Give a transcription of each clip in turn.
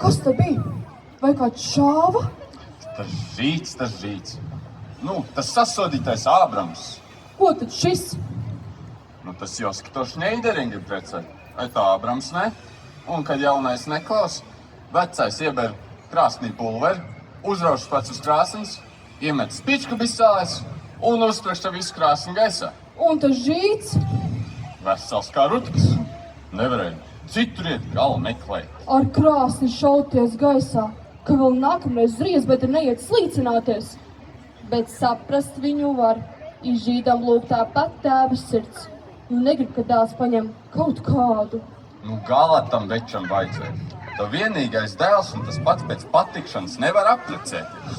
Kas te bija? Vai kāds šāva? Tas žīts. Nu, tas sasodītais Ābrams. Ko tad šis? Nu, tas Joska to Šneideringu ir precēt. Vai tā Ābrams ne? Un, kad jaunais neklaus, vecais ieber krāsnī pulveri, uzrauž pēc uz krāsnes, iemet spičku bisālēs un uzprekšķa visu krāsni gaisā. Un tas žīts? Vesels kā rutkas. Nevarēja cituriet galu meklēt. Ar krāsni šauties gaisā, ka vēl nākamreiz zries, bet ir neiet slīcināties. Bet saprast viņu var. Izžīdam lūk tāpat tēva sirds. Nu negrib, ka dēls paņem kaut kādu. Nu, galā tam večam vajadzēja. Tā vienīgais dēls un tas pats pēc patikšanas nevar aplicēties.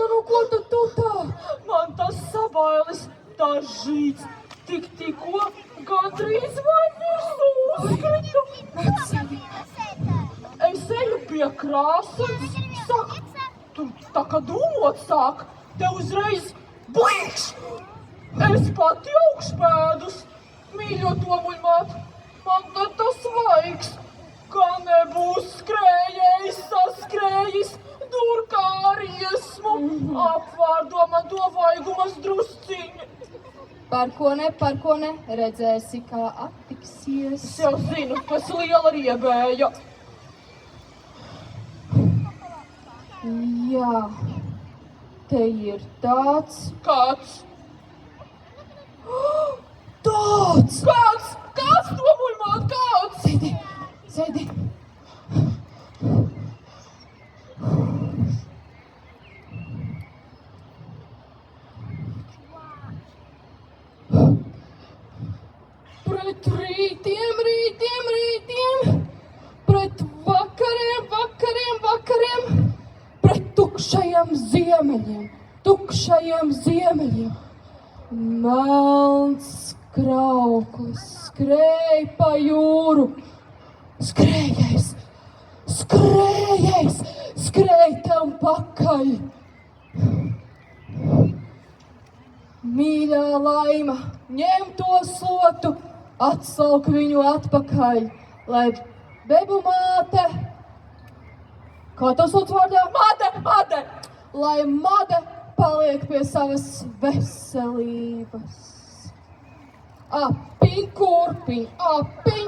Nu, ko tu tā? Man tas sabailis, tas žīts, tikko gandrīz vai virsū uzkrita. Es eju pie krāsas, saku, tur tā kā dūmot sāk, te uzreiz blikšs. Es pati augšpēdus, mīļo Tomuļmāt, man tad tas vaigs, ka nebūs skrējējis, saskrējis, durkā arī esmu, apvārdo man to vaigumas drusciņu. Par ko ne, redzēsi, kā attiksies. Es jau zinu, kas liela riebēja. Jā, te ir tāds. Kāds? Tāds! Kāds, Tomuļmāt, kāds? Sēdi. Pret rītiem, pret vakariem, pret tukšajiem ziemeļiem. Melns krauklis skrēj pa jūru, skrēj tam pakaļ. Mīļā Laima, ņem to slotu, atsalk viņu atpakaļ, lai bebu māte, kā tas sauc vārdā? Māte! Lai Made paliek pie savas veselības. Apiņ kurpiņ, apiņ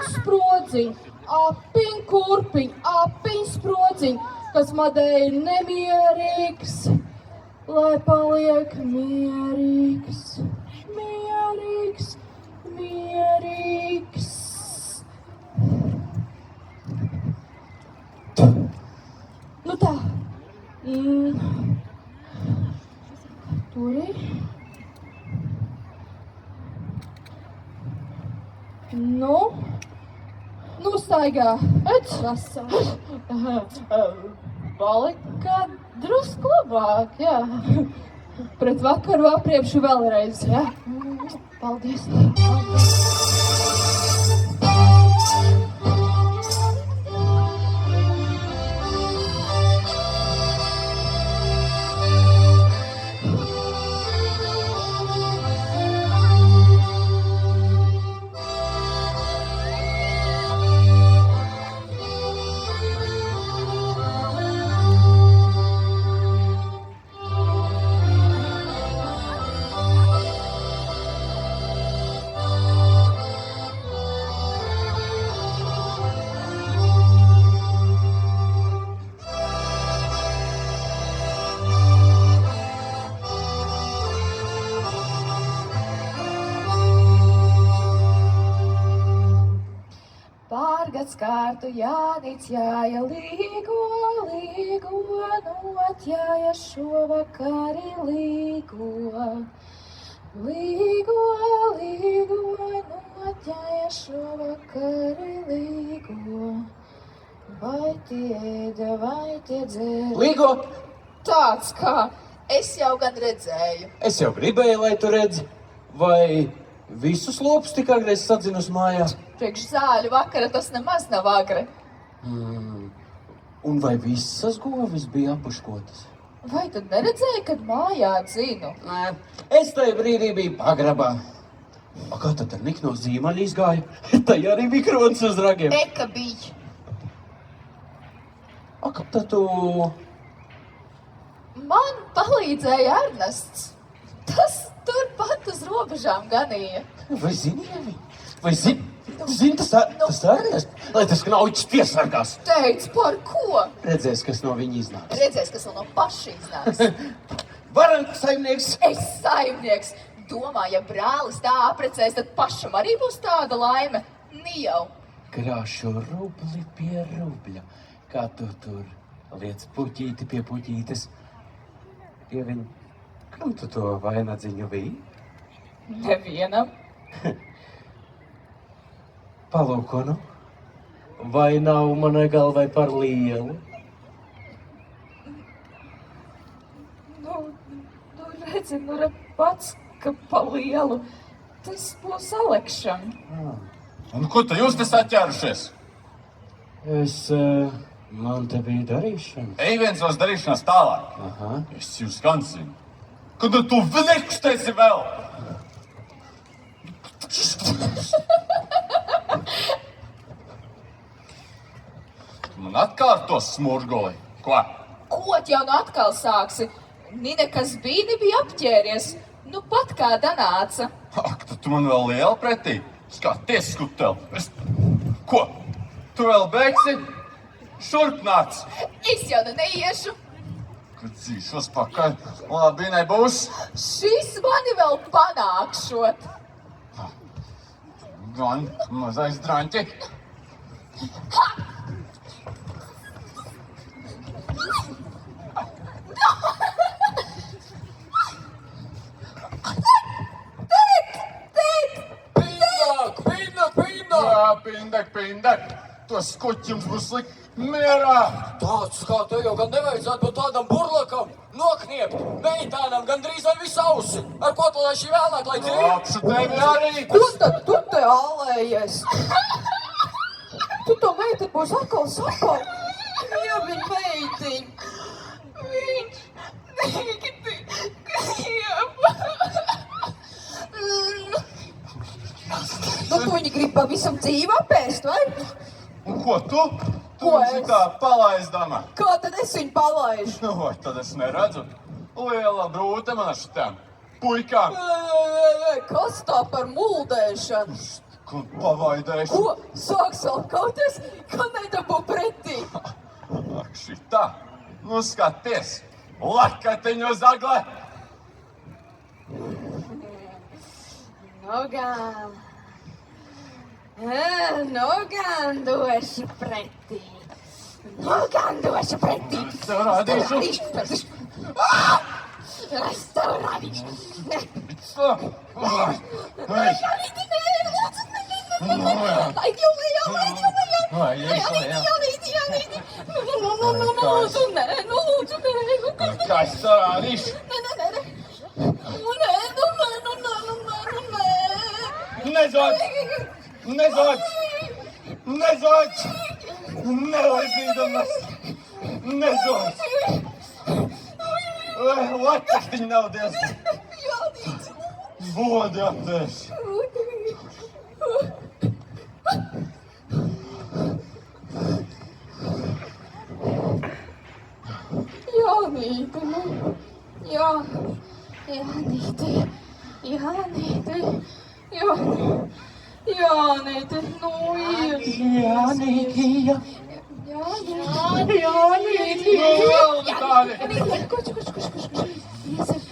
sprodziņ, kas Madei ir nemierīgs, lai paliek mierīgs. Nu tā. Turi. Nu staigā. Rasa. Palika drusku labāk, jā. Pret vakaru apriepšu vēlreiz, jā? Paldies. Pārgadskārtu Jānis jāja līgo, notjāja šovakari līgo, notjāja šovakari līgo. Vai tie dzēra? Līgo! Tāds kā, es jau gan redzēju. Es jau gribēju, lai tu redzi. Vai visus lopus tik agreiz sadzinus mājā? Priekš zāļu vakara tas nemaz nav agri. Un vai visas govis bija apuškotas? Vai tu neredzēji, kad mājā dzinu? Nē, es tajā brīdī biju pagrabā. A kā tad ar Niku no zīmaļa izgāja? Tai arī bija kronis uz ragiem. Eka bija. A kā tad tu... Man palīdzēja Ernests. Tas turpat uz robežām ganīja. Vai zini, Ievi? Vai zini? Zini, tas Ernest? Lai tas knauķis piesargās. Teic, par ko? Redzēs, kas no viņa iznāks. Redzēs, kas vēl no paša iznāks. Varanka saimnieks. Es saimnieks. Domāju, ja brālis tā aprecēs, tad pašam arī būs tāda laime. Jau. Krāšu rubli pie rubļa. Kā tu tur liec puķīti pie puķītes. Ieviņ, kam tu to vainagdziņu biji? Nevienam. Palūko, nu? Vai nav manai galvai par lielu? Redzi, pats, ka pa lielu. Tas būs Alekšam. Un ko tu jūs te saķērušies? Man te bija darīšana. Ej viens vairs darīšanās tālāk. Aha. Es jūs gan zinu. Kad tu vilekstēsi vēl? Man atkārtos smurgoli. Ko? Ko jau nu atkal sāksi? Ni nekas bija, nebija apķēries. Nu pat kā danāca. Ak, tad tu man vēl liela pretī. Skaties, skutel. Ko? Tu vēl beigsi? Šurp nāc. Es jau nu neiešu. Kad dzīšos pakaļ, labi nebūs. Šis mani vēl panākšot. Gan mazais draņķi. Jā, pindek. Tos skuķi jums būs likt mierā. Tāds kā te jau gan nevajadzētu būt tādam burlakam, nokniept meitānam gandrīz vai visu ausi. Ar ko tu lai šī vēlāk, lai dzīvi? Apšu tevi arī. Ko tad tu te ālējies? Tu to meiteni būs atkal sakal. Ja viņa meitiņ. Viņš Nu, tu viņi grib pavisam dzīvi apēst, vai? Un ko tu? Tu Ko mums es? ir tā palaizdama. Kā tad es viņu palaižu? Nu, vai tad es neredzu? Liela brūte man ar šitām puikām. Kas tā par muldēšanu? Ko pavaidēšu? Ko? Sāks vēl kauties, ka nedabū pretī. Ak, šitā. Nu, skaties. Lakatiņu zagle. Nu gan došu pretī. Tev rādīšu. Es tev rādīšu. Kā es tev rādīšu? Nezodz! Nelaizīdamas! Nezodz! Lakatiņu nav diezgan! Vodi aptēs! Jānīte, nu, Jānīte, nu, Jānītija. Jānīte.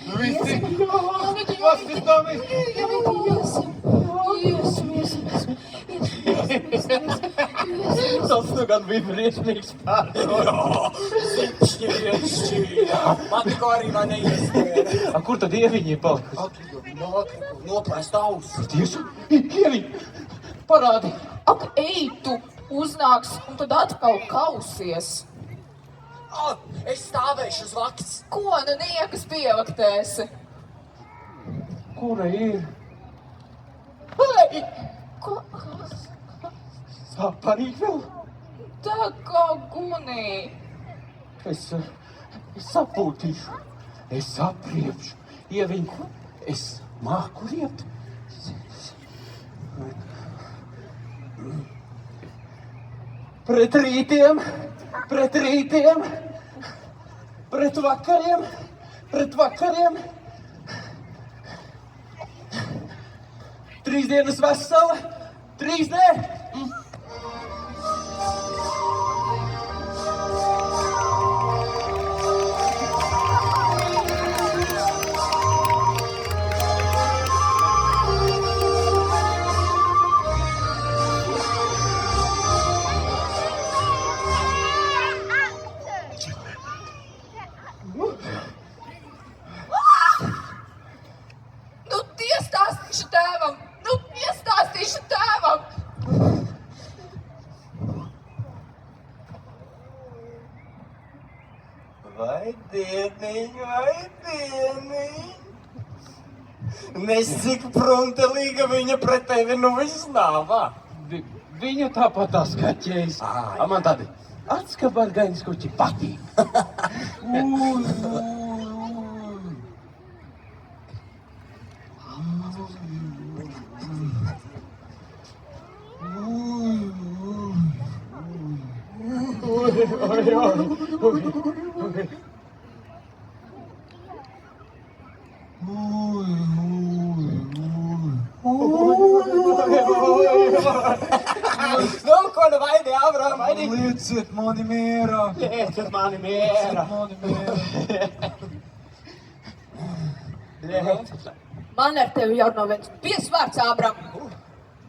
Nu visi! Paskatām! Tas nu gan bija briesmīgs Man tikko arī vai neiespēja. A, kur tad Ieviņi ir palikusi? Noplēst ausi. Tieši? Ieviņ, parādi. Ak, ej tu, uznāks un tad atkal kausies. Es stāvēšu uz vakts. Ko nu niekas pievaktēsi? Kura ir? Ko? Sāparīgi vēl? Tā kā gunī. Es sapūtīšu, es apriepšu. Ieviņ, es māku riept. Pret rītiem, pret rītiem, pret vakariem, pret vakariem. 3 dienas vesela, 3 nē. Nu, iestāstīšu tēvam! Nu, iestāstīšu tēvam! Vai dieniņ, vai dieniņ. Nes cik pruntelīga viņa pret tevi nu viss nav, va? Viņu tāpat tās kaķējis. A man tādi atskabargainis kuķi patīk. Nu, ko nu vaidi, Abraham, vaidi? Lieciet mani mierā! Lieciet mani mierā. Man ar tevi jārunā viens piesvārds, Ābram.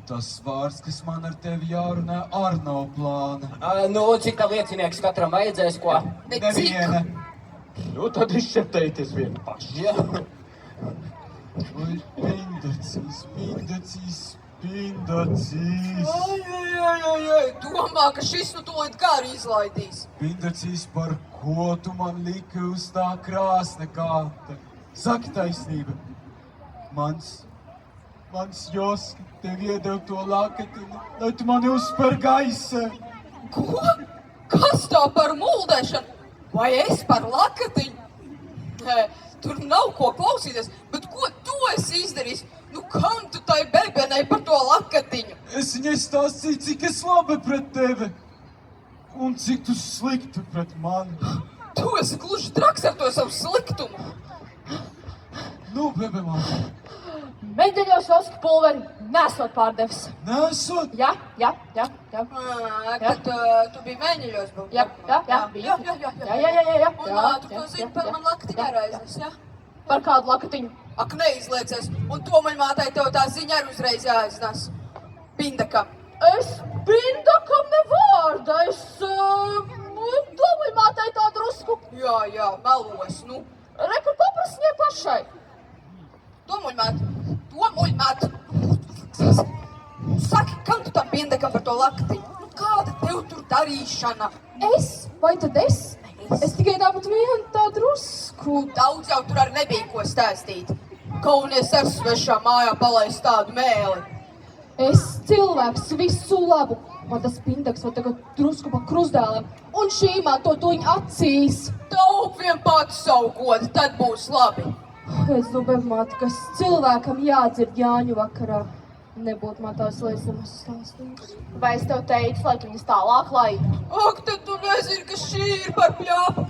Tas vārds, kas man ar tevi jārunā, ar nav plāna. Nu, cik tā liecinieks katram vajadzēs, ko? Neviena. Nu, tad izšķirtēties vienu pašu. Jā. Oi, pindacīs, pindacīs, pindacīs. Ai, domā, ka šis nu tūlīt gari izlaidīs. Pindacīs, par ko tu man liki uz tā krāsna kāta? Saki taisnība. Mans Joska tev iedev to lakatiņu, lai tu mani uzspēr gaisa. Ko? Kas tā par muldēšanu? Vai es par lakatiņu? Nē, tur nav ko klausīties, bet ko tu esi izdarījis? Nu, kam tu tai bebenai par to lakatiņu? Es viņai stāstīju, cik es labi pret tevi un cik tu slikti pret mani. Tu esi gluži traks ar to savu sliktumu. Nu, bebe man, Medaļos Oska pulveri nesot pārdevis. nesot? Jā. Kad tu biji mēģiļos būt. Jā, bija. Jā. Un tu to zini par man lakatiņu araizes, jā? Par kādu lakatiņu? Ak, neizliecies. Un tomaļmātai tev tā ziņa arī uzreiz jāiznes. Pindakam. Es Pindakam ne vārda, es domāju mātai tā drusku. Jā, melos, nu. Rekur paprasti viņai pašai. Tomuļmāt. Saki, kam tu tam Pindakam par to lakatiņu? Nu, kāda tev tur darīšana? Vai tad es? Es tikai tāpat vienu tā drusku. Daudz jau tur arī nebija ko stāstīt. Kaunies ar svešā mājā palaist tādu mēli. Es cilvēks visu labu. Man tas Pindaks vēl tagad drusku pa krustdēlēm. Un šī man to tuņi acīs. Taup vien pats savu godu, tad būs labi. Es domāju, māt, kas cilvēkam jādzird Jāņu vakarā. Nebūtu man tās liesumas stāstījums. Vai es tev teicu, lai tu viņas tālāk laidi? Ak, tad tu nezini, ka šī ir par pļāpu.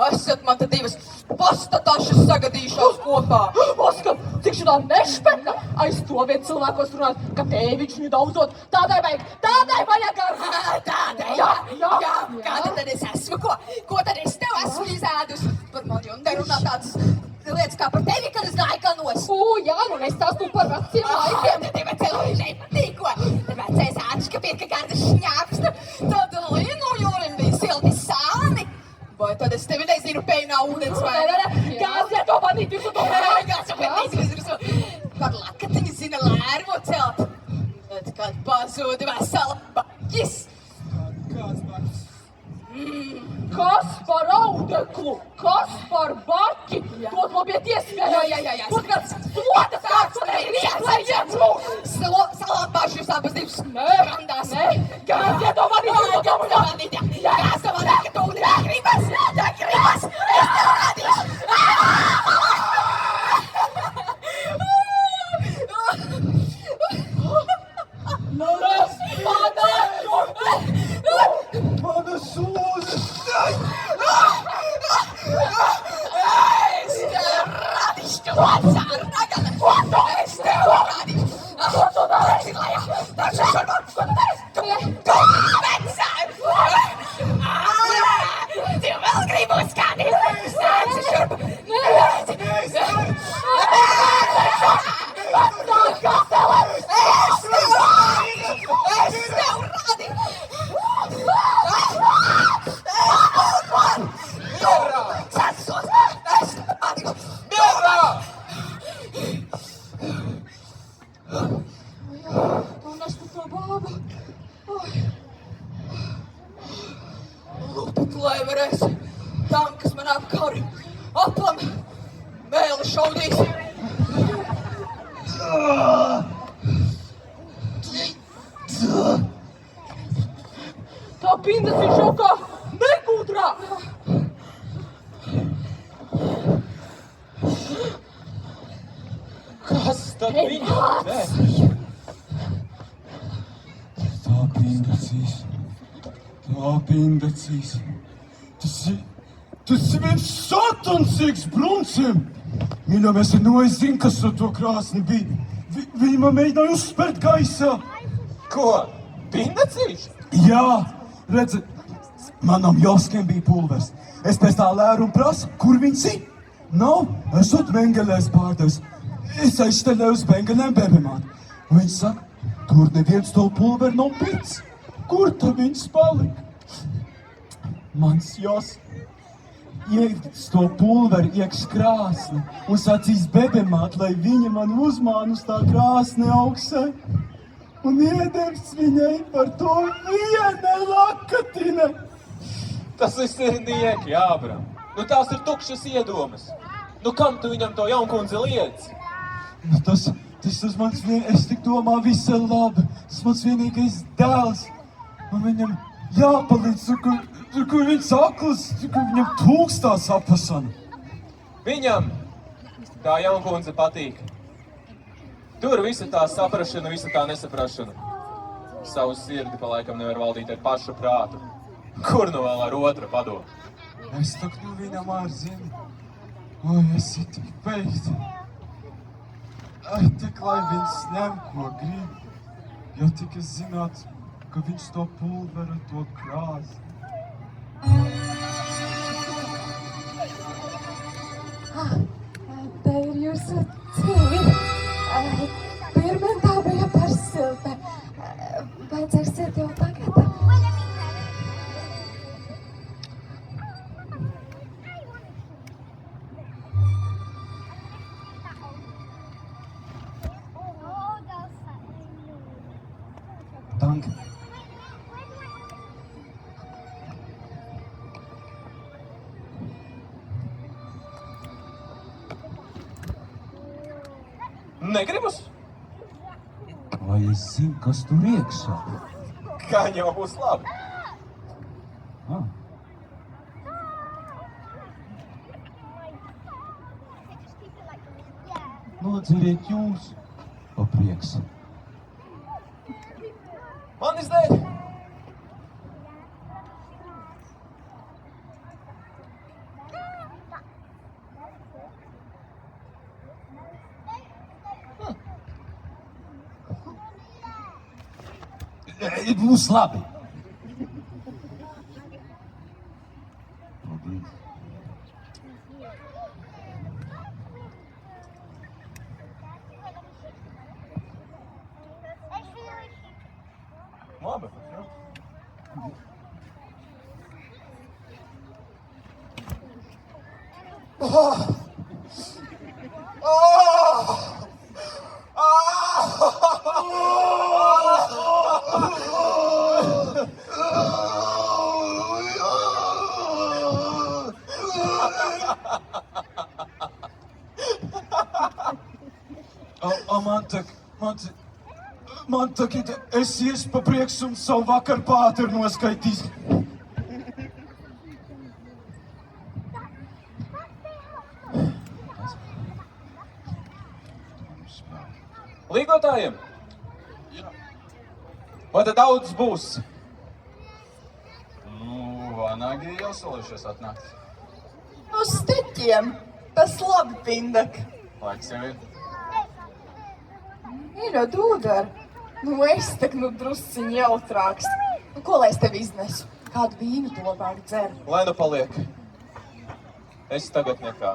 Esat man te divas pastatašas sagadījušās kopā. Oskar, cik šitā nešpeka? Aiz to vien cilvēkos runāt, ka tēviņš viņu daudzot. Tādai vajag ar... Tādai, Jā. Kāda tad es esmu? Ko tad es tev esmu izēdus? Par mani un nerunā tādas lietas kā par tevi, kad es gāju kanos. Jā, nu nestāstu par veciem laikiem. Te vecēlīšai patīko. Te vecais āķis, ka pirka gardas šņāpstu. Tad līnu jūrim bija silti sāni. Vai tad es tevi nezinu peinā ūdens vai? Gāzē to vadīt visu to Par lakatiņu zina lērvo celt. Tad, kad pazūdi vesela baķis. Kāds baķis? Kas par audeklu? Kas par baķi? Dod man pie tiesmēļa. Jā. Tur kāds soda kāds un neviens. Salāt paši jūs abas divas. Randās. Gāzē to vadīt visu to Gāz to vadīt, ka tu negribas. Es tev radīšu. Tu vēl gribi uzkādīt? Nāc šurp! Un es par to bābu. Lūk, lai varēs tam, kas man apkari, aplam, mēli šaudīs. Tā pindas ir šokā negudrā. Kas tad viņam? Nē. Tā pindacīs. Tas ir viens satansīgs bruncim. Mīļā, mēs es zinu, kas ar to krāsni bija. Viņi man mēģināja uzspērt gaisā. Ko? Pindacīši? Jā, redzi, manam Joskiem bija pulvers. Es pēc tā lēru un prasu, kur viņš ir. Nav, esot Mengelēs pārdevis. Es aizsteļēju uz Bengelēm bebemāti. Un viņš saka, tur neviens to pulveri nav pirts. Kur tad viņš palika? Mans Jos iekļūst to pulveri iekš krāsni un sacīs bebemāt, lai viņa man uzmāna uz tā krāsni augsē. Un iedevs viņai par to viena lakatina. Tas viss ir nieki, Ābram. Nu tās ir tukšas iedomas. Nu kam tu viņam to jaunkundzi liedz? Nu, tas mans es tik domā visa labi. Tas mans vienīgais dēls. Man viņam jāpalīdz, kur viņš akls, kur viņam tūkstās apasana. Viņam tā jaunkundze patīk. Tur visa tā saprašana, visa tā nesaprašana. Savu sirdi pa laikam nevar valdīt ar pašu prātu. Kur nu vēl ar otru padomu? Es tak nu viņam zinu. Oi, es ir tik beigti. Ai, tik lai viņš ņem, ko grib. Ja tik es zinātu, ka viņš to pulveru, to krāsni. Te ir jūsu cīņa. Pirmien tā bija par silta. Vai dzersiet jau tagad? Danke. Negribas? Vai es zinu, kas tur iekšā? Kā jau būs labi. Ah. Nodzeriet jūs, pa prieks. Manis dēļ. Būs labi. Paldies. Labi. Man tagad es iešu pa priekšu un savu vakaru pāteri noskaitīs. Līgotājiem? Vai tad daudz būs? Nu, vanagi jau solījušies atnākt. Uz steķiem, tas labi pindak. Laiks jau ir. Mīļo, Dūdar, Nu, es tak nu drusciņi jautrāks. Nu, ko lai es tev iznesu? Kādu vīnu tu labāk dzer? Lai nu paliek. Es tagad nekā.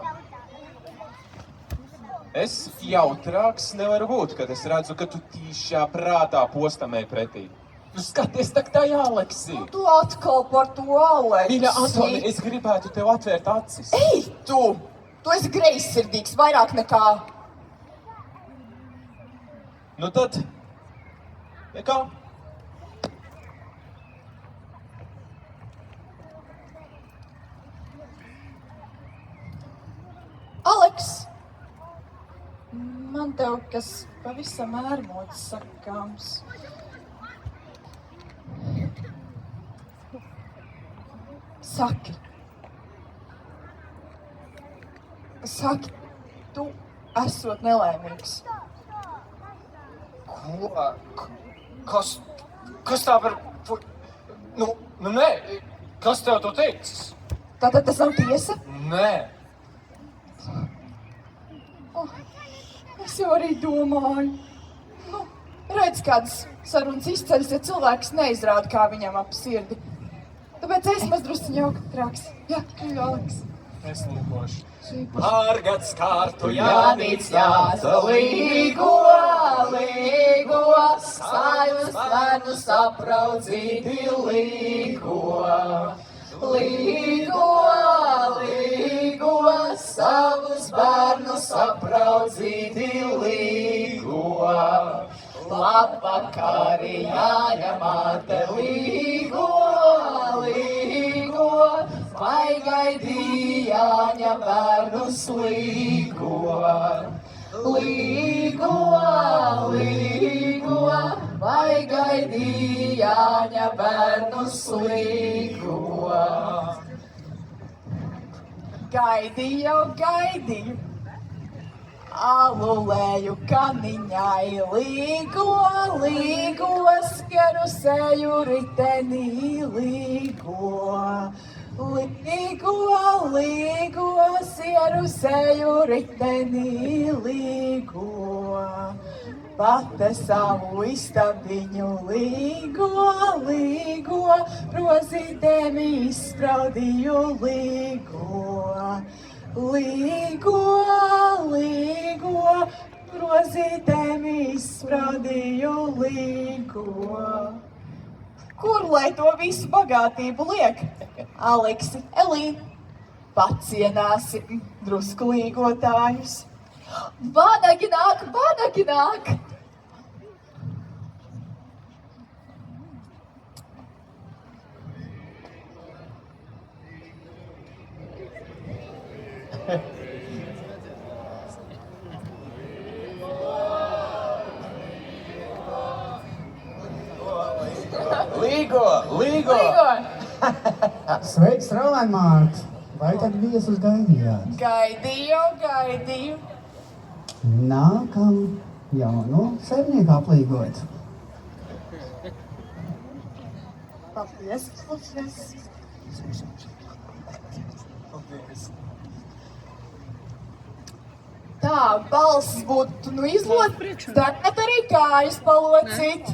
Es jautrāks nevaru būt, kad es redzu, ka tu tīšā prātā postamē pretī. Nu skaties tak tajā, Aleksī. Tu atkal par to, Aleksi. Mīļa Antoni, es gribētu tev atvērt acis. Ej, tu! Tu esi greizsirdīgs, vairāk nekā... Nu tad, nekā? Aleks! Man tev kas pavisam ērmots sakāms. Saki. Saki, tu esot nelaimīgs. Ko? Kas tā par... Nu, nē, kas tev to teicis? Tātad tas nav tiesa? Nē. Es jau arī domāju. Nu, redz, kādas sarunas izceļas, ja cilvēks neizrāda, kā viņam ap sirdi. Tāpēc es maz drusciņ jautrāks. Jā, Aleks. Es lūkošu. Pārgad skārtu Jānīts jāsa līgo, sājus bērnu sapraudzīti līgo. Līgo, savus bērnu sapraudzīti līgo. Labvakari jāņemāte līgo, vai gaidīja jāņem bērnus līgo. Vai gaidīja jāņem bērnus līgo. Gaidīju. Alulēju kaniņai līgo, skerusēju ritenī līgo. Līgo, sierusēju ritenī līgo. Pate savu istabiņu līgo, rozītēm izspraudīju līgo. Līgo, rozītēm izspraudīju līgo. Kur lai to visu bagātību liek? Aleksi, Elīna, pacienāsi drusku līgotājus. Vanagi nāk! Līgo! Sveiks, Rāmārts! Vai tad viesus gaidījāt? Gaidīju. Nākam jaunu saimnieku aplīgot. Paldies. Tā, balss būtu izlot, tagad arī kājas palocīt.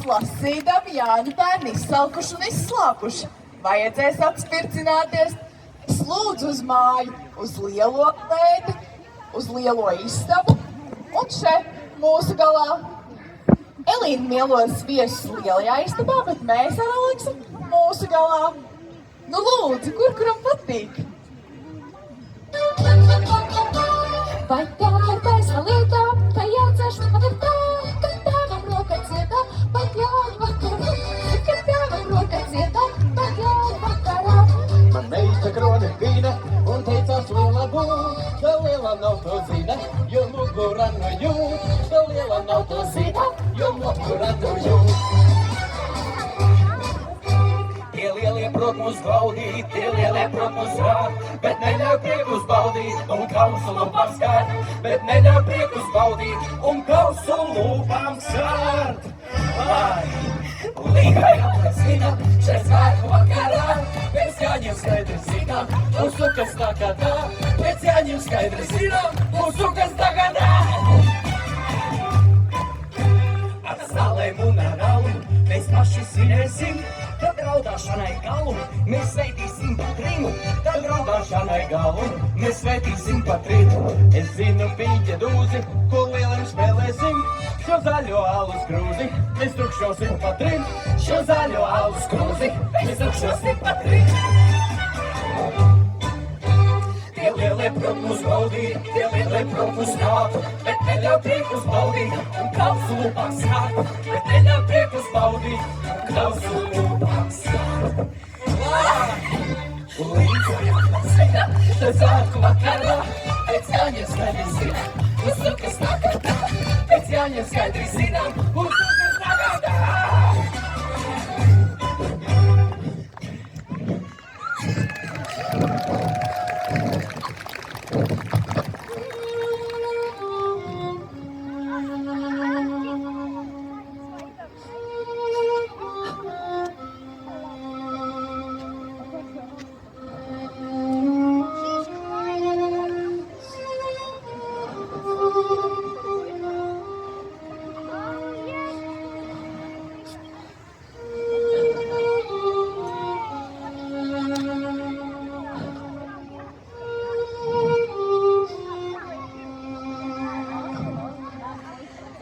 lasīdami Jāņu bērni izsalkuši un izslāpuši. Vajadzēs atspircināties. Es lūdzu uz māju, uz lielo klēti, uz lielo istabu un šeit mūsu galā. Elīna mielos viesus lielajā istabā, bet mēs ar Aleksu mūsu galā. Nu lūdzu, kuram patīk? Vai tā ir taisna lietā, ka jāceļš man ir tā, ka tēvam roka cietā, pat jāņu vakarā, ka tēvam roka cietā, pat jāņu vakarā. Man meita kroni vīna un teicās liela būt, ka liela nav to zina, jo mugura no jūt, ka liela nav to zina, jo mugura no jūt. prot mūs gaudīt, tie lielie prot mūs rāt, bet neļauj priekus baudīt un kausu lūpām skārt, bet neļauj priekus baudīt un kausu lūpām skārt. Lai līgai aplesina, šeit svētku vakarā, pēc jāņem skaidri zinām, mūsu kas tagadā, pēc jāņem skaidri zinām, mūsu kas tagadā. Ar zālēm un ar alu mēs paši svinēsim, tad raudāšanai galu mēs sveitīsim pat rīmu, tad raudāšanai galu mēs sveitīsim pat rīmu. Es zinu pīķa dūzi, ko lieliem spēlēsim, šo zaļo alus krūzi mēs tukšosim pat rīm, šo zaļo alus krūzi mēs tukšosim pat rīm. Tie lielie prot mūs baudīt, tie lielie prot mūs nātu, bet neļauj priekus baudīt un klausu lūpām skārt, bet neļauj priekus baudīt un klausu lūpām skārt. Līdzi jāsina, šeit svētku vakarā, pēc jāņem skaidri zinām, mūsu kas tagadā, pēc jāņem skaidri zinām, mūsu kas tagadā.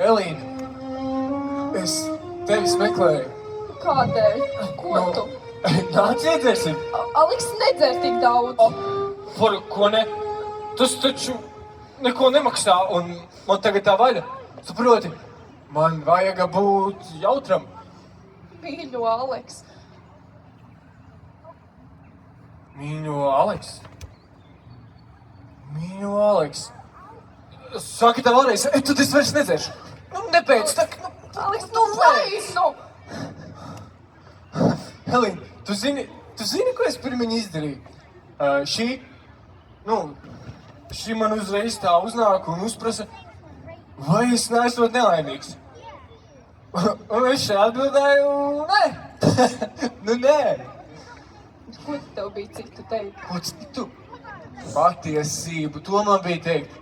Elīna, es tevis meklēju. Kādēļ? Ko tu? Nāc iedzersim. Aleks nedzer tik daudz. Par ko ne? Tas taču neko nemaksā, un man tagad tā vaļa. Saproti, man vajag būt jautram. Mīļo, Aleks. Mīļo Aleks. Mīļo Aleks. Saki tā vēlreiz, tad es vairs nedzeršu. Nu, nepēc, tak, nu... Aleks, nu laid, nu! Elīna, tu zini, ko es pirmiņi izdarīju? Šī man uzreiz tā uznāk un uzprasa, vai es neesmu nelaimīgs. Un es šeit atbildēju, nē. Nu, nē. Ko tev bija citu teikt? Ko citu? Patiesību, to man bija teikt.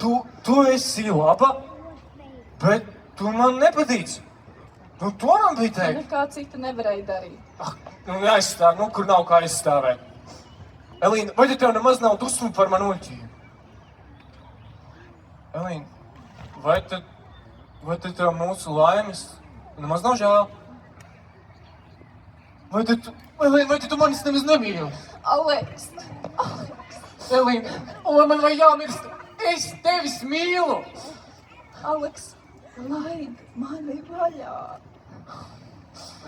Tu esi laba, bet tu man nepatīc. Nu, to man bija teikt. Nekā cita nevarēja darīt. Nu, jāizstāv, nu, kur nav kā aizstāvēt. Elīna, vai tev nemaz nav dusmu par manu oļķību? Elīna, vai tad tev mūsu laimes nemaz nav žēl? Vai tu manis nemaz nemīli? Aleks, Elīna, un man vai jāmirst? Es tevis mīlu! Aleks, laid mani vaļā.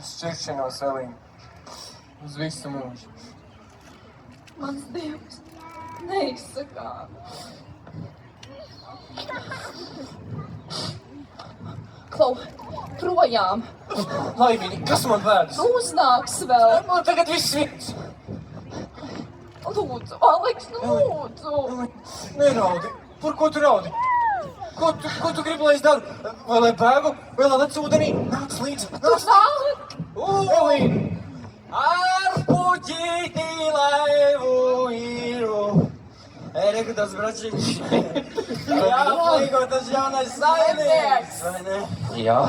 Es šķiršanos, Elīna, uz visu mūžu. Mans Dievs, neizsakām. Klau, projām. Laimīgi, kas man vēdas? Uznāks vēl. Man tagad viss viens. Lūdzu, Aleks, nu lūdzu. Neraudi. Par ko tu raudi? Ko tu gribi, lai es daru? Vai lai bēgu? Vai lai lec ūdenī? Nāc līdzi. Tu nāk! Elīna! Ar puķītī laivu īru. Eriku, tas bračiņš. Jā, plīko, tas jaunais saimnieks, vai ne? Jā.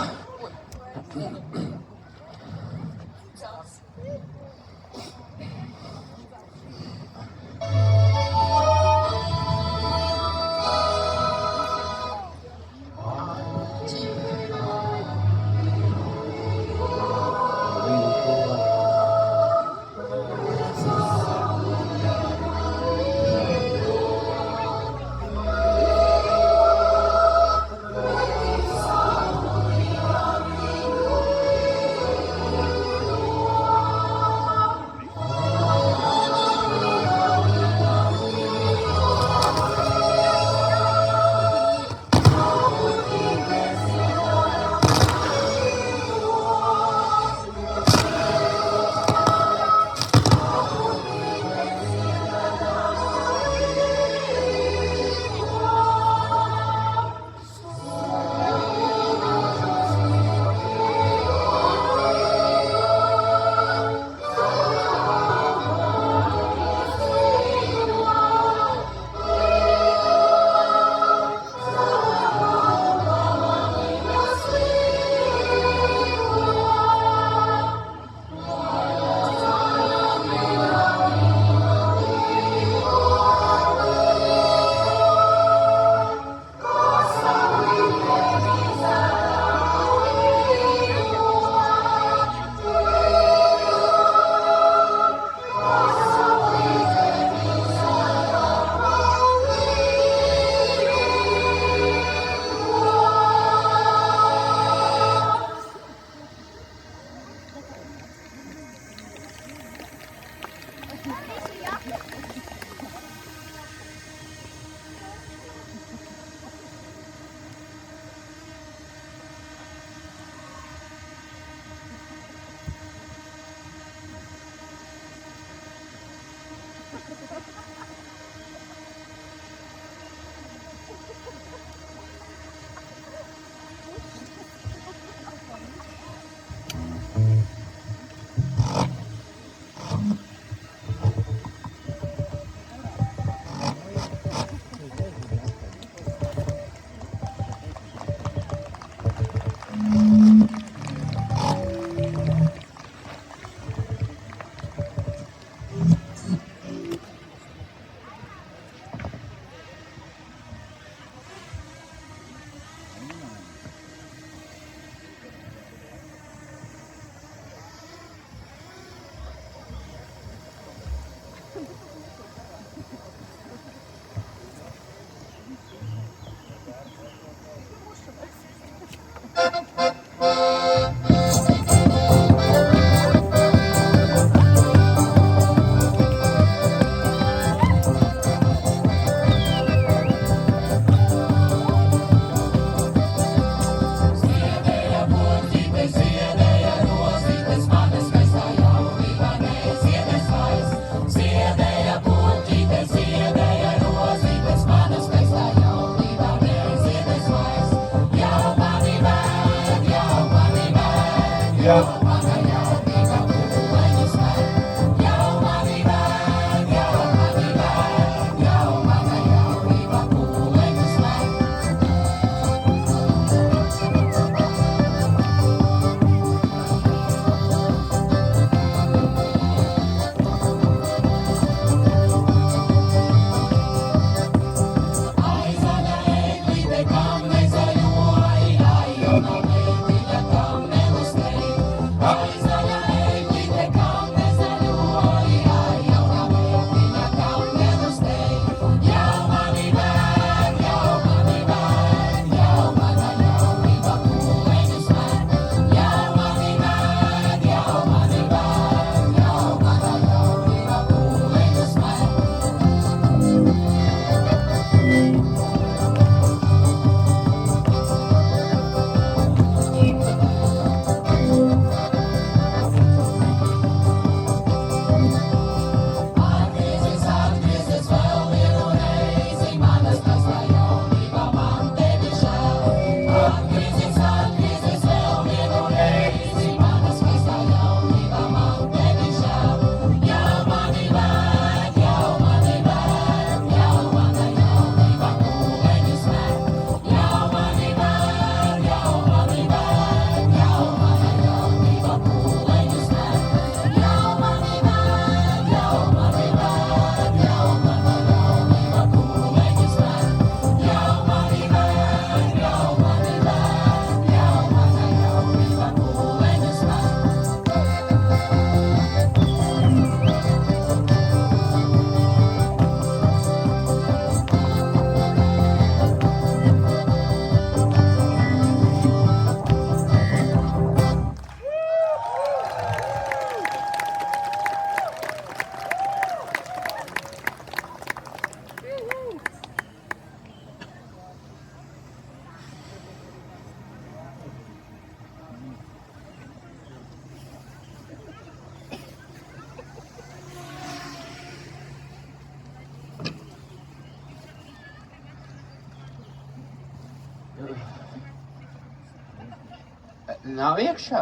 Nav iekšā.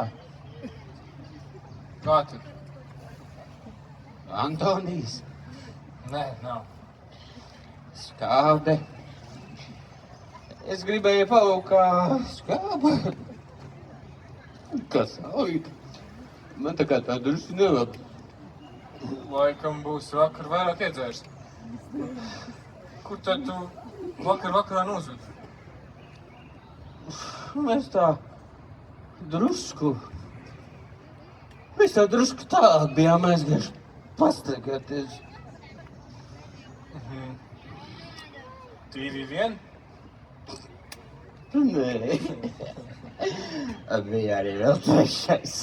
Kā tad? Antonijs, Nē, nav. skābe. Es gribēju paukā skābe. Kas auga? Man tā kā tā drusku nelabi. Laikam būs vakar vairāk iedzērs. Kur tad tu vakarā nozūd? Mēs tā drusku tālāk bijām aizgājuši pastaigāties. Tīri vien? Nē, bija arī vēl trešais.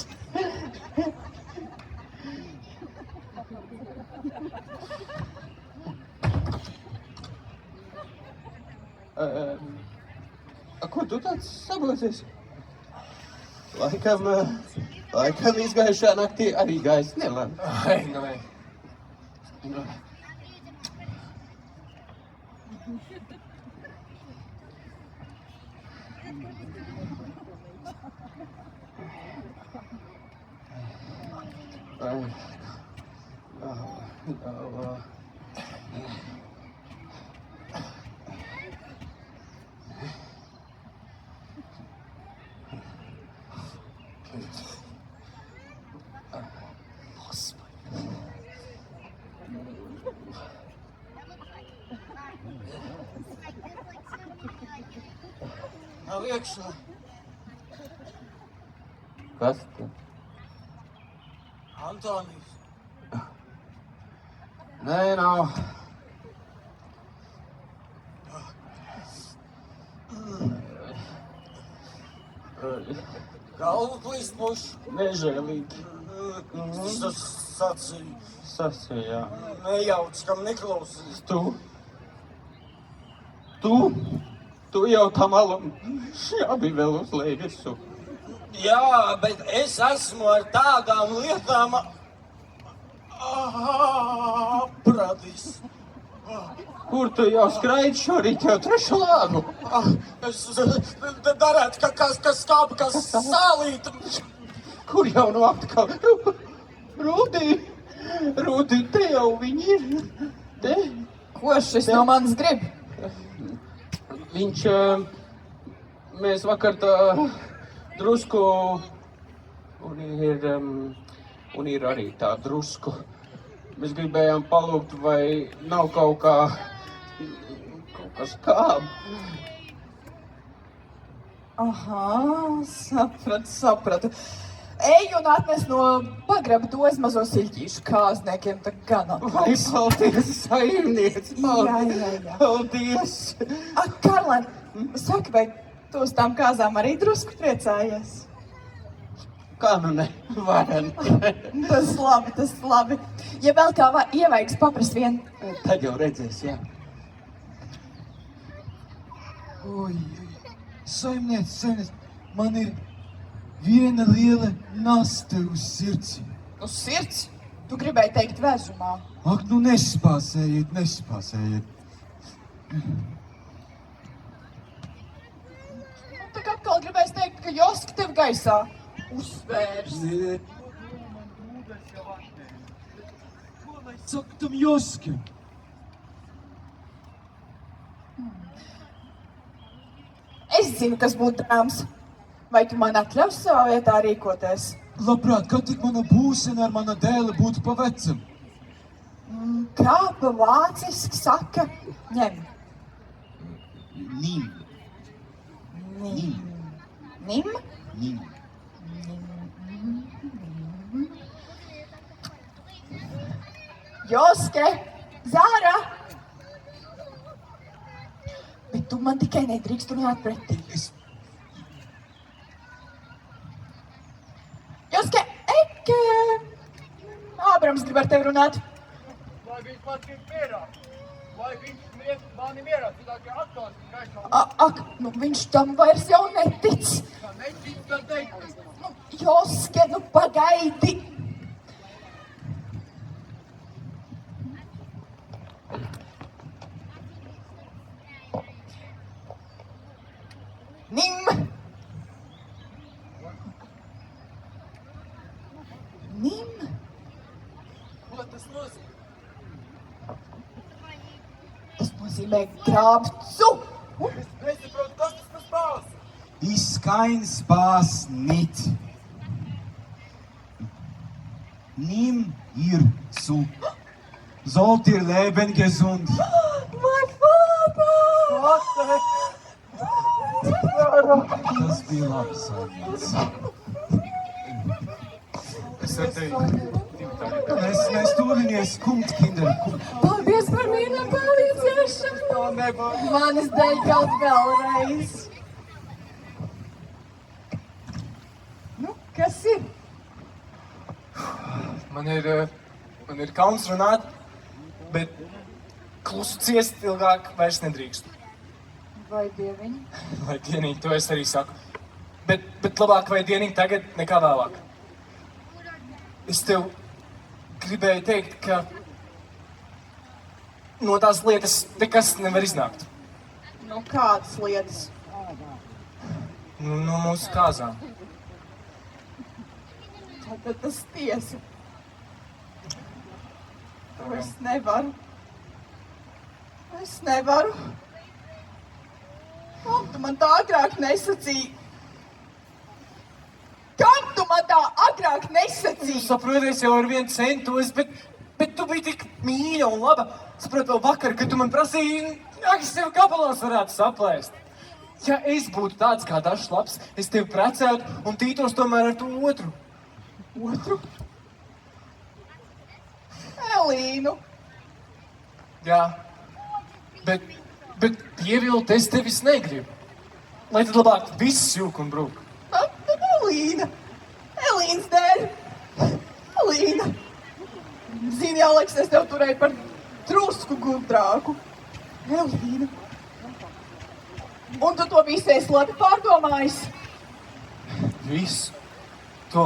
tu tāds sabūsies? Laikam izgājušā naktī arī gājis nelabi. Ai, nu, ej. Nav iekšā. Kas te? Antonijs. Nē, nav. Galvu plīst būs. Nežēlīgi. Tas sacīja. Sasījā. Nejauc, kam neklausīs. Tu jau tam alam šābi vēl uzliek visu. Jā, bet es esmu ar tādām lietām apradis. Kur tu jau skraidi šorīt jau trešu lāgu? Es darētu, kas skāp, kas sālīt. Kur jau nu atkal? Rūdī, te jau viņi ir. Te. Ko šis no manis grib? Viņš, mēs vakar tā drusku, un ir arī tā drusku. Mēs gribējām palūgt, vai nav kaut kas kāp. Aha, sapratu. Ej un atnes no pagraba tos mazo siļķīšu kāzniekiem, tā gan Vai paldies, saimniec, Jā. paldies. Ak, Karlen, saki, vai tu uz tām kāzām arī drusku priecājies? Kā nu ne, varen. Tas labi. Ja vēl kā ievaigs paprast vien. Tad jau redzēs, jā. Oi, saimniec, man ir viena liela naste uz sirds. Uz sirds? Tu gribēji teikt vēzumā. Ak, nu nespāsējiet. Tā kā atkal gribēs teikt, ka Joska tev gaisā uzsvērs. Ko lai saka tam Joskim? Es zinu, kas būtu drāms. Vai tu man atļaus savā vietā rīkoties? Labprāt, kad tik mana būšana ar mana dēla būtu pa vecam. Kā pa vāciski saka, ņem. Nim. Nim? Joske, Zāra! Bet tu man tikai nedrīkst runāt pretī. Joske, Eke! Ābrams grib ar tevi runāt. Vai viņš pats ir mierā? Vai viņš mani mierā? Cilvēki atkal ir gaisā. Ak, nu viņš tam vairs jau netic. Kā netic, tad teikt. Joske, nu pagaidi. Nim! Ko tas nozīmē? Tas nozīmē grābcu. Nesaprotu, kas tas par spāls? Ist kein Spaß nicht. Nimm ihr zu. Sollt ihr leben gesund. Mein Vater! Tas bija labi, saimniec. Es ar tevi. Mēs tuvinies kumt, kinder. Paldies par mīļo palīdzēšanu! Manis dēļ kaut vēlreiz! Nu, kas ir? Man ir kauns runāt, bet klusu ciest ilgāk vairs nedrīkst. Vai dieviņi? Vai dieniņ, to es arī saku. Bet labāk vai dieniņ tagad nekā vēlāk. Es tev gribēju teikt, ka no tās lietas nekas nevar iznākt. Nu, kādas lietas? No mūsu kāzām. Tad tas tiesa. To es nevaru. Es nevaru. Kam tu man tā agrāk nesacīji? Kam tu man tā agrāk nesacīji? Saproties jau ar 1 centos, bet tu biji tik mīļa un laba. Saprot vēl vakar, kad tu man prasīji, ak, es tev gabalos varētu saplēst. Ja es būtu tāds kā dažs labs, es tevi precētu un tītos tomēr ar to otru. Otru? Elīnu. Jā, bet pievilt es tevis negribu. Lai tad labāk viss jūk un brūk. Tad Elīna. Elīnas dēļ. Elīna. Zini, Aleks, es tev turēju par drusku gudrāku. Elīna. Un tu to visu esi labi pārdomājis. Visu. To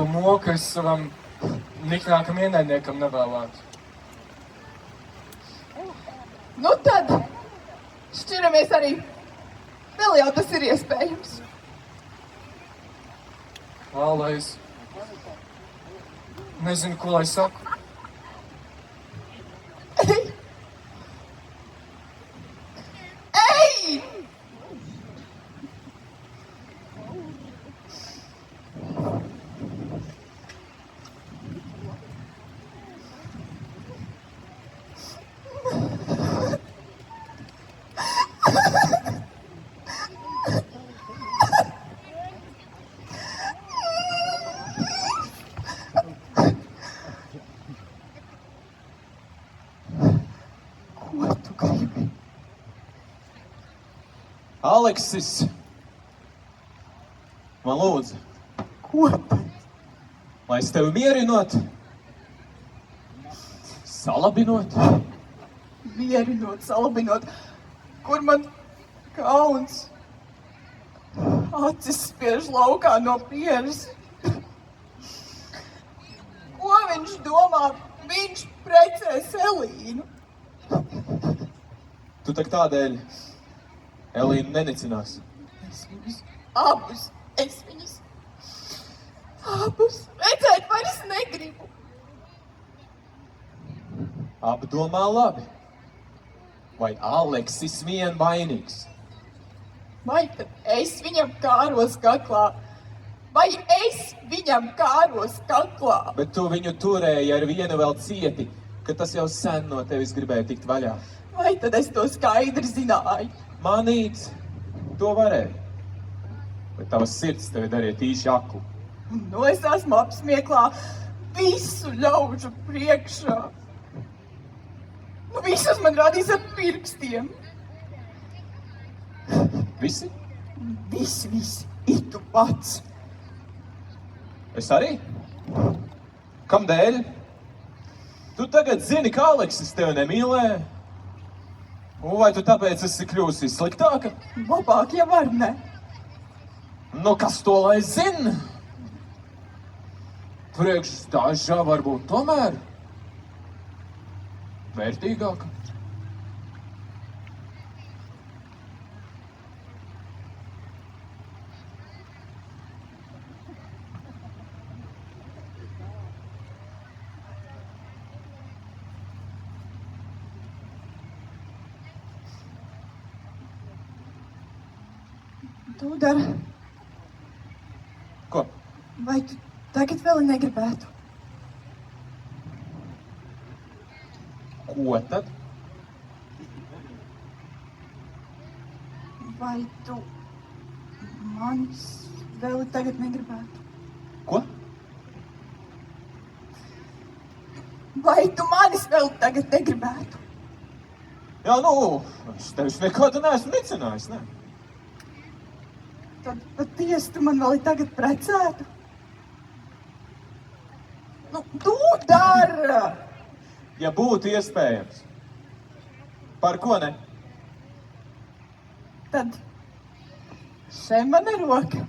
moku es savam niknākam ienaidniekam nevēlētu. Nu tad, šķiramies arī. Vēl jau tas ir iespējams. Lai es nezinu, ko lai saku. Ej! Ej! Ko tu gribi? Aleksis, man lūdzu, Ko tad? lai es tevi mierinot, salabinot, Mierinot, salabinot, kur man kauns. Acis spiež laukā no pieres. Ko viņš domā? Viņš precēs Elīnu. tu tak tādēļ Elīnu nenicinās. Es viņus abus, abus redzēt vairs negribu. Apdomā labi, vai Aleksis vien vainīgs? Vai tad es viņam kāros kaklā? Vai es viņam kāros kaklā? Bet tu viņu turēji ar vienu vēl cieti, ka tas jau sen no tevis gribēja tikt vaļā. Vai tad es to skaidri zināju? Manīt, to varēja, bet tavas sirds tevi darīja tīši aklu. Nu, es esmu apsmieklā visu ļaužu priekšā. Nu, visus man rādīs ar pirkstiem. Visi? Visi, ir tu pats. Es arī? Kamdēļ? Tu tagad zini, ka Aleksis tevi nemīlē? Un vai tu tāpēc esi kļūsi sliktāka? Labāk jau var ne. Nu, kas to lai zina? Priekš dažā varbūt tomēr vērtīgāka. Tu dari. Ko? Vai tu tagad vēl negribētu? Ko tad? Vai tu manis vēl tagad negribētu? Ko? Vai tu manis vēl tagad negribētu? Jā, nu, es tevis nekad neesmu nicinājis, ne? Tad patiesi tu man vēl tagad precētu? Nu, tu dara! Ja būtu iespējams. Par ko ne? Tad šeit man ir roka.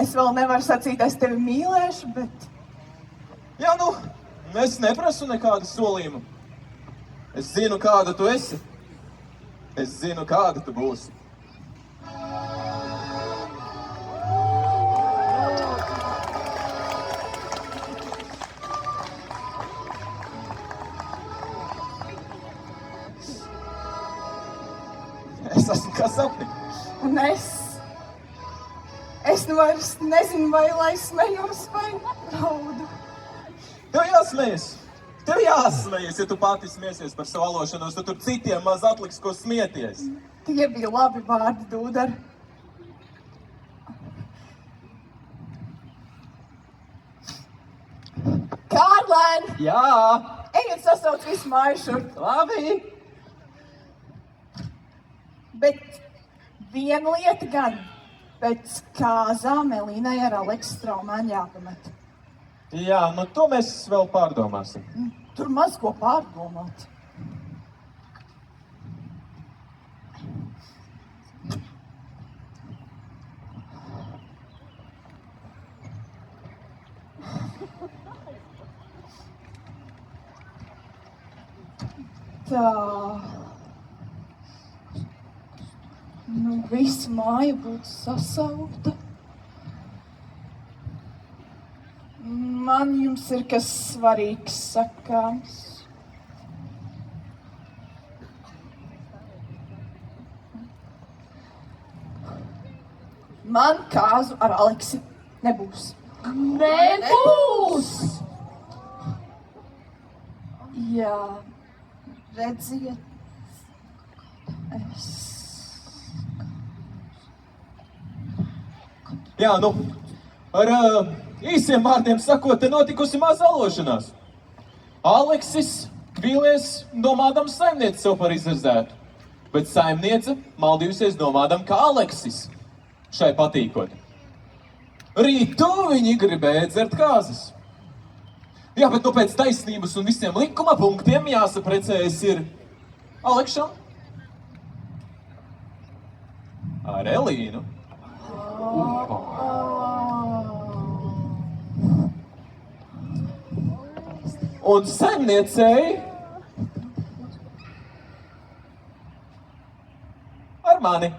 Es vēl nevaru sacīt, es tevi mīlēšu, bet... Jā, nu, es neprasu nekādu solījumu. Es zinu, kāda tu esi. Es zinu, kāda tu būsi. Es esmu kā sapni. Un es nu vairs nezinu, vai lai smējos vai raudu. Tev jāsmējas. Tev jāsmējas, ja tu pati smiesies par savu alošanos, tad tur citiem maz atliks, ko smieties. Tie bija labi vārdi, Dūdar. Kārlēn! Jā! Ejiet sasauc visu māju šurp. Labi! Bet viena lieta gan, pēc kāzām Elīnai ar Aleksu Straumēnu jāpamet. Jā, nu to mēs vēl pārdomāsim. Tur maz ko pārdomāt. Tā. Nu, visa māja būtu sasaukta. Man jums ir kas svarīgs sakāms. Man kāzu ar Aleksi nebūs. Nebūs! Jā, redziet, es... Jā, nu, ar īsiem vārdiem sakot, te notikusi maza alošanās. Aleksis vīlies domādams saimnieci sev par izrazētu, bet saimniece maldījusies domādam, ka Aleksis šai patīkot. Rītu viņi gribēja dzert kāzas. Jā, bet nu pēc taisnības un visiem likuma punktiem jāsaprecējas ir Alekšam ar Elīnu. Un saimniecei ar mani.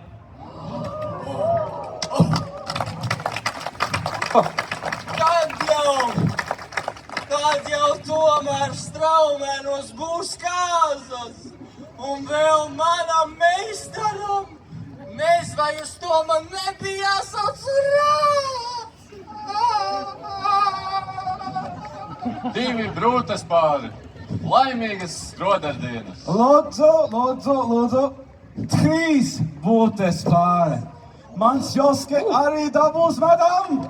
Tad jau tomēr Straumēnos būs kāzas. Un vēl manam meistaram. Mēs vai uz to man nebija jāsauc Divi brūtas pāri. Laimīgas skrodardienas. Lūdzu, lūdzu, lūdzu. 3 būtes pāri. Mans Joske arī dabūs medam.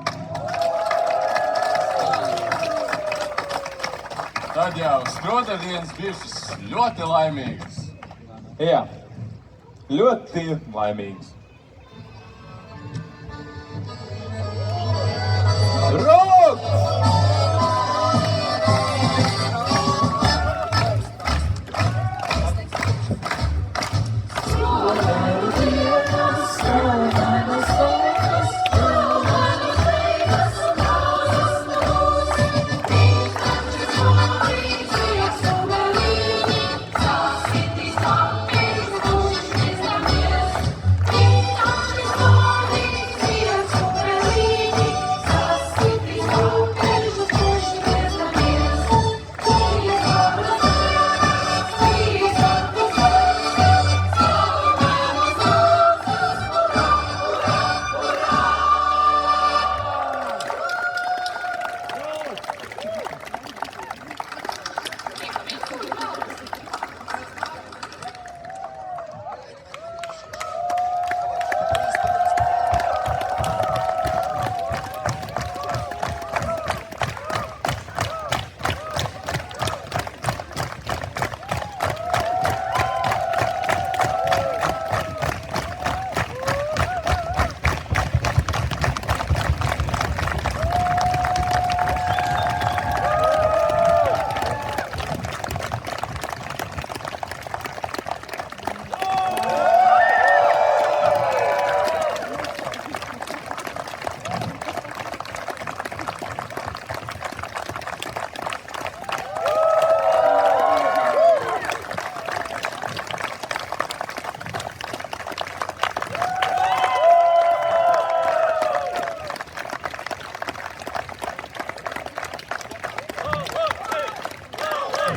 Tad jau skrodardienas bijušas ļoti laimīgas. Jā, ļoti laimīgs. Rok! Thank you. Nu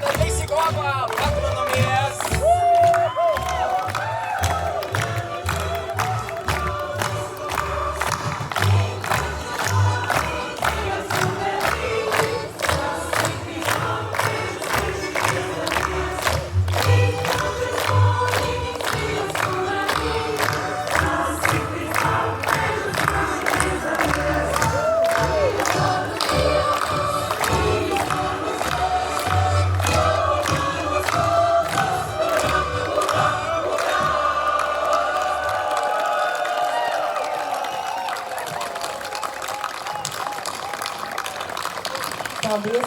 tad visi kopā paklanamies! Paldies!